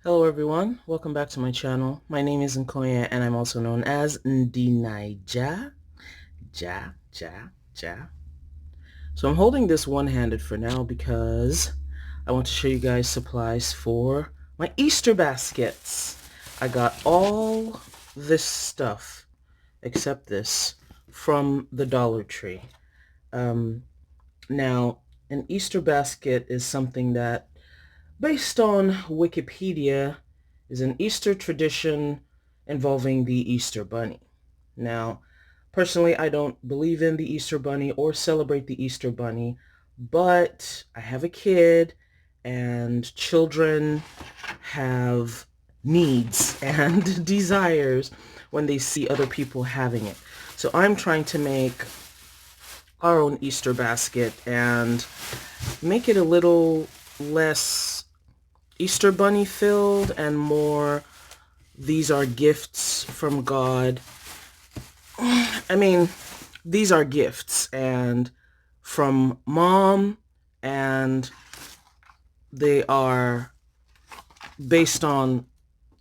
Hello everyone, welcome back to my channel. My name is Nkonye and I'm also known as NdiNaija. Ja. So I'm holding this one-handed for now because I want to show you guys supplies for my Easter baskets. I got all this stuff, except this, from the Dollar Tree. Now, an Easter basket is something that, based on Wikipedia, is an Easter tradition involving the Easter Bunny. Now, personally, I don't believe in the Easter Bunny or celebrate the Easter Bunny, but I have a kid, and children have needs and desires when they see other people having it. So I'm trying to make our own Easter basket and make it a little less Easter Bunny filled and more these are gifts from God. I mean, these are gifts and from Mom, and they are based on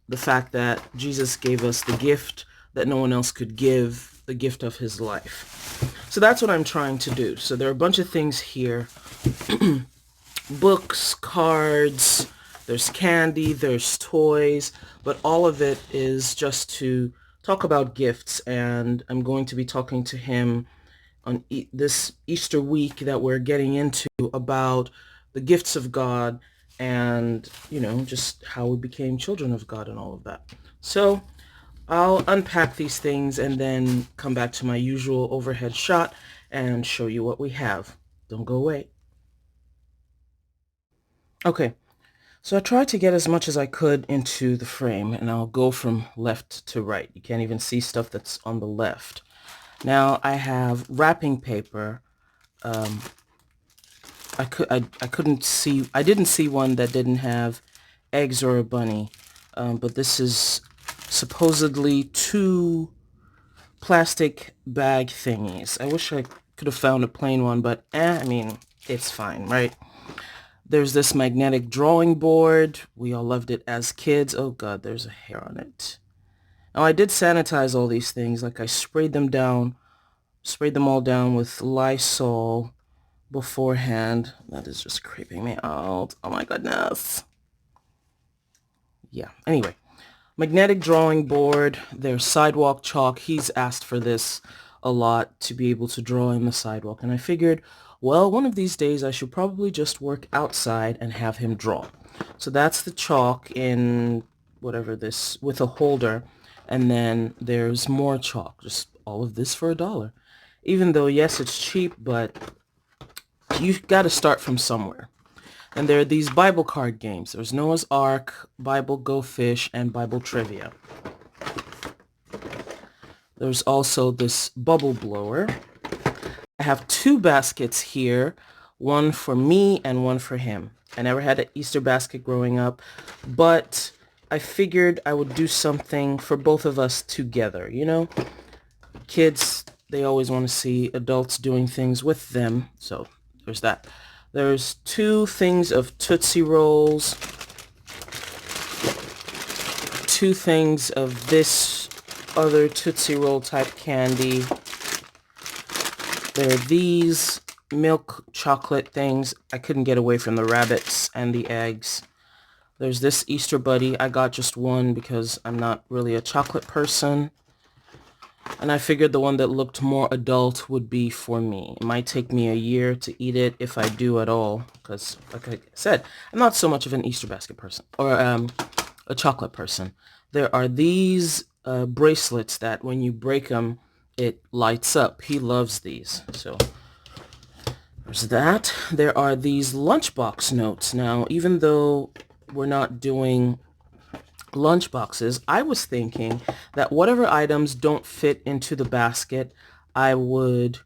the fact that Jesus gave us the gift that no one else could give, the gift of his life. So that's what I'm trying to do. So there are a bunch of things here. Books, cards, there's candy, there's toys, but all of it is just to talk about gifts, and I'm going to be talking to him on this Easter week that we're getting into about the gifts of God and, just how we became children of God and all of that. So I'll unpack these things and then come back to my usual overhead shot and show you what we have. Don't go away. Okay, so I tried to get as much as I could into the frame, and I'll go from left to right. You can't even see stuff that's on the left. Now I have wrapping paper. I didn't see one that didn't have eggs or a bunny, but this is supposedly two plastic bag thingies. I wish I could have found a plain one, but I mean, it's fine, right? There's this magnetic drawing board. We all loved it as kids. Oh God, there's a hair on it. Now I did sanitize all these things. Like I sprayed them all down with Lysol beforehand. That is just creeping me out. Oh my goodness. Yeah, anyway. Magnetic drawing board. There's sidewalk chalk. He's asked for this a lot to be able to draw in the sidewalk. And I figured, well, one of these days I should probably just work outside and have him draw. So that's the chalk in whatever this, with a holder. And then there's more chalk. Just all of this for $1. Even though, yes, it's cheap, but you've got to start from somewhere. And there are these Bible card games. There's Noah's Ark, Bible Go Fish, and Bible Trivia. There's also this bubble blower. I have two baskets here, one for me and one for him. I never had an Easter basket growing up, but I figured I would do something for both of us together, Kids, they always want to see adults doing things with them, so there's that. There's two things of Tootsie Rolls, two things of this other Tootsie Roll type candy. There are these milk chocolate things. I couldn't get away from the rabbits and the eggs. There's this Easter Buddy. I got just one because I'm not really a chocolate person. And I figured the one that looked more adult would be for me. It might take me a year to eat it if I do at all. Because, like I said, I'm not so much of an Easter basket person. Or a chocolate person. There are these bracelets that when you break them, it lights up. He loves these. So, there's that. There are these lunchbox notes. Now, even though we're not doing lunch boxes, I was thinking that whatever items don't fit into the basket, I would,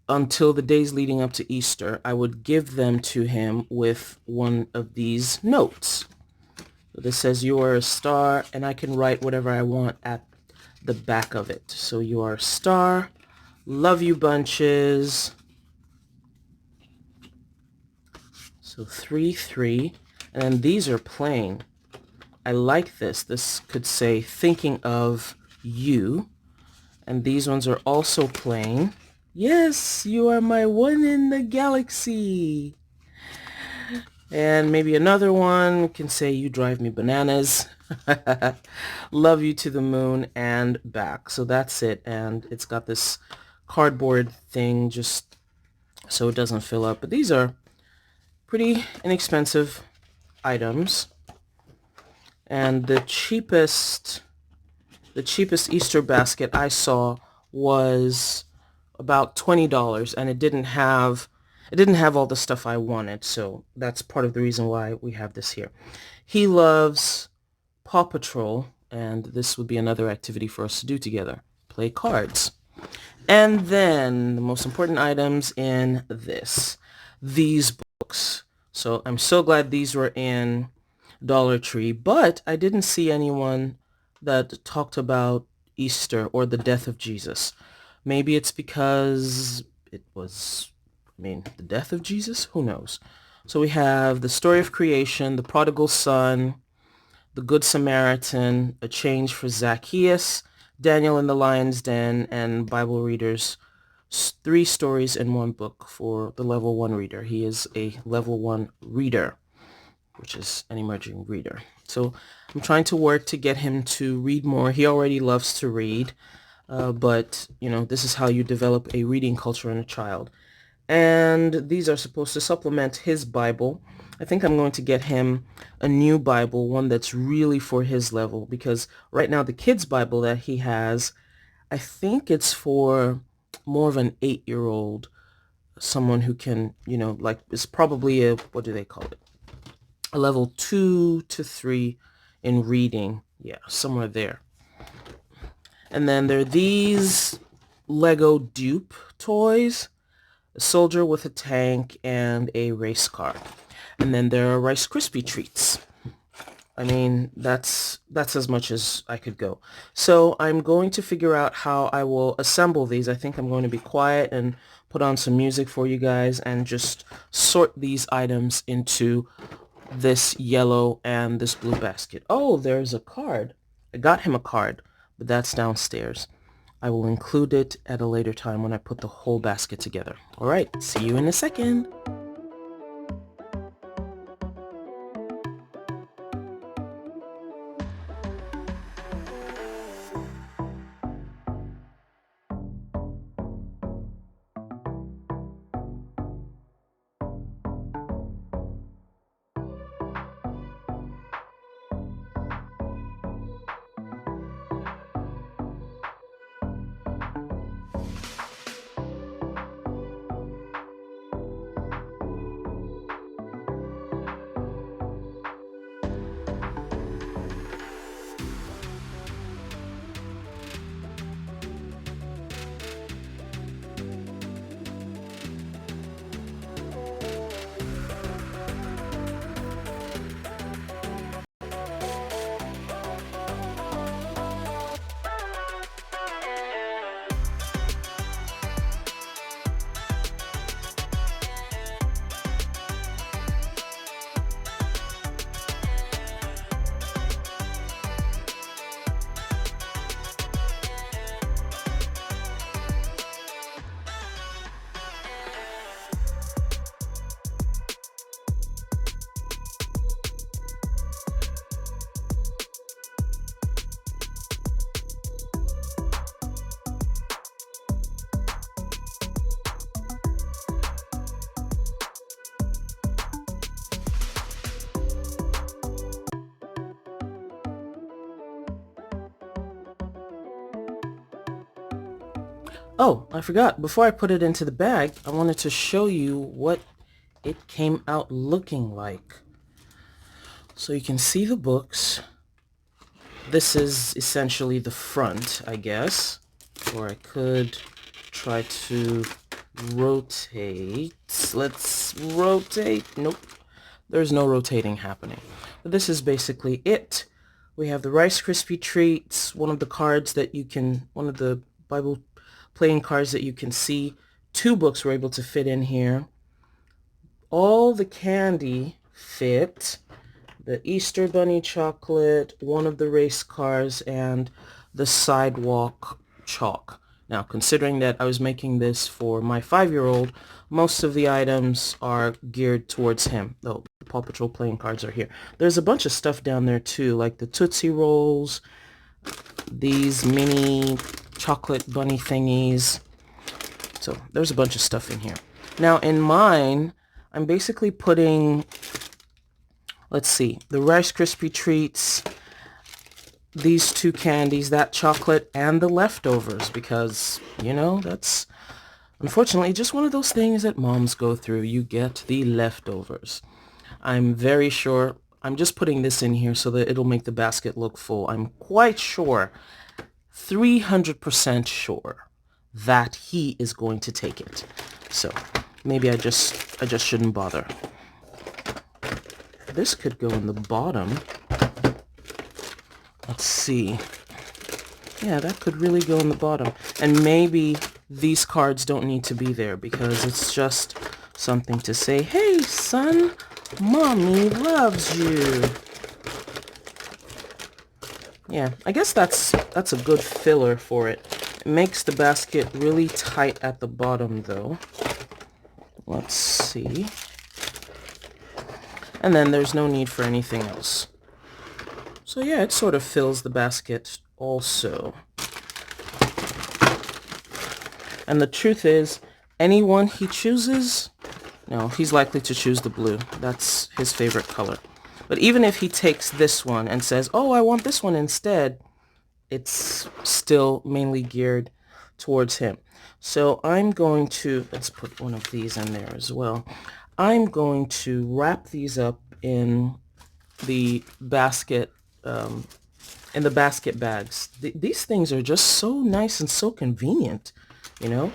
until the days leading up to Easter, I would give them to him with one of these notes. So this says, "You are a star," and I can write whatever I want at the back of it. So, "You are a star, love you bunches." So 3, 3. And then these are plain. I like this. This could say thinking of you. And these ones are also plain. Yes, you are my one in the galaxy. And maybe another one can say you drive me bananas. Love you to the moon and back. So that's it. And it's got this cardboard thing just so it doesn't fill up. But these are pretty inexpensive items. And the cheapest Easter basket I saw was about $20, and it didn't have all the stuff I wanted, so that's part of the reason why we have this here. He loves Paw Patrol, and this would be another activity for us to do together. Play cards. And then the most important items in this. These books. So I'm so glad these were in Dollar Tree, but I didn't see anyone that talked about Easter or the death of Jesus. Maybe it's because it was, the death of Jesus? Who knows? So we have the story of creation, the prodigal son, the Good Samaritan, a change for Zacchaeus, Daniel in the lion's den, and Bible readers. 3 stories in one book for the level 1 reader. He is a level 1 reader, which is an emerging reader. So I'm trying to work to get him to read more. He already loves to read, but this is how you develop a reading culture in a child. And these are supposed to supplement his Bible. I think I'm going to get him a new Bible, one that's really for his level, because right now the kid's Bible that he has, I think it's for more of an 8-year-old, someone who can, is probably a, what do they call it? A level 2 to 3 in reading. Yeah, somewhere there. And then there are these Lego dupe toys, a soldier with a tank and a race car. And then there are Rice Krispie treats. That's as much as I could go. So I'm going to figure out how I will assemble these. I think I'm going to be quiet and put on some music for you guys and just sort these items into this yellow and this blue basket. Oh, there's a card. I got him a card, but that's downstairs. I will include it at a later time when I put the whole basket together. All right, see you in a second. Oh, I forgot. Before I put it into the bag, I wanted to show you what it came out looking like. So you can see the books. This is essentially the front, I guess. Or I could try to rotate. Let's rotate. Nope. There's no rotating happening. But this is basically it. We have the Rice Krispie treats, one of the Bible playing cards that you can see. 2 books were able to fit in here. All the candy fit. the Easter Bunny chocolate, one of the race cars, and the sidewalk chalk. Now, considering that I was making this for my 5-year-old, most of the items are geared towards him. Oh, the Paw Patrol playing cards are here. There's a bunch of stuff down there too, like the Tootsie Rolls, these mini chocolate bunny thingies. So there's a bunch of stuff in here. Now in mine, I'm basically putting, let's see, the Rice Krispie treats, these 2 candies, that chocolate, and the leftovers, because, you know, that's unfortunately just one of those things that moms go through. You get the leftovers. I'm very sure, I'm just putting this in here so that it'll make the basket look full. I'm quite sure, 300% sure, that he is going to take it. So maybe I just shouldn't bother. This could go in the bottom. Let's see. Yeah, that could really go in the bottom. And maybe these cards don't need to be there because it's just something to say, hey, son, mommy loves you. Yeah, I guess that's a good filler for it. It makes the basket really tight at the bottom, though. Let's see. And then there's no need for anything else. So yeah, it sort of fills the basket also. And the truth is, anyone he chooses, no, he's likely to choose the blue. That's his favorite color. But even if he takes this one and says, oh, I want this one instead, it's still mainly geared towards him. So I'm going to, let's put one of these in there as well. I'm going to wrap these up in the basket, in the basket bags. These things are just so nice and so convenient, you know?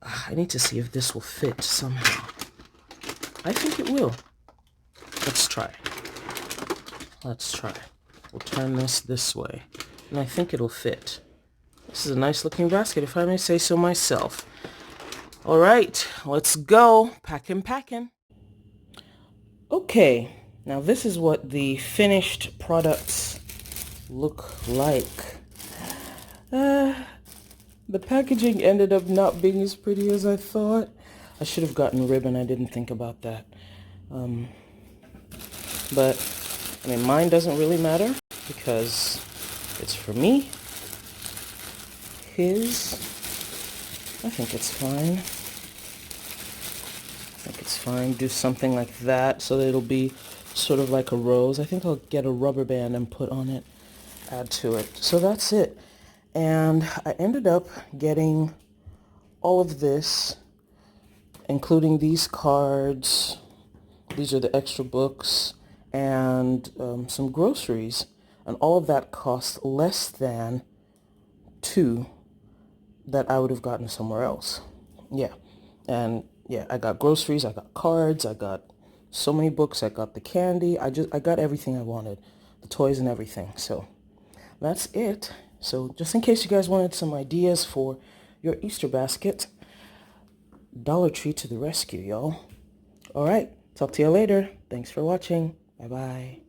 I need to see if this will fit somehow. I think it will. Let's try. Let's try. We'll turn this way. And I think it'll fit. This is a nice looking basket, if I may say so myself. All right, let's go. Packing. Okay, now this is what the finished products look like. The packaging ended up not being as pretty as I thought. I should have gotten ribbon. I didn't think about that. But, I mean, mine doesn't really matter because it's for me. His, I think it's fine. Do something like that so that it'll be sort of like a rose. I think I'll get a rubber band and put on it, add to it. So that's it. And I ended up getting all of this, including these cards. These are the extra books and some groceries. And all of that cost less than 2 that I would have gotten somewhere else. Yeah. And yeah, I got groceries, I got cards, I got so many books, I got the candy, I got everything I wanted, the toys and everything. So that's it. So just in case you guys wanted some ideas for your Easter basket, Dollar Tree to the rescue, y'all. All right, talk to you later. Thanks for watching. Bye-bye.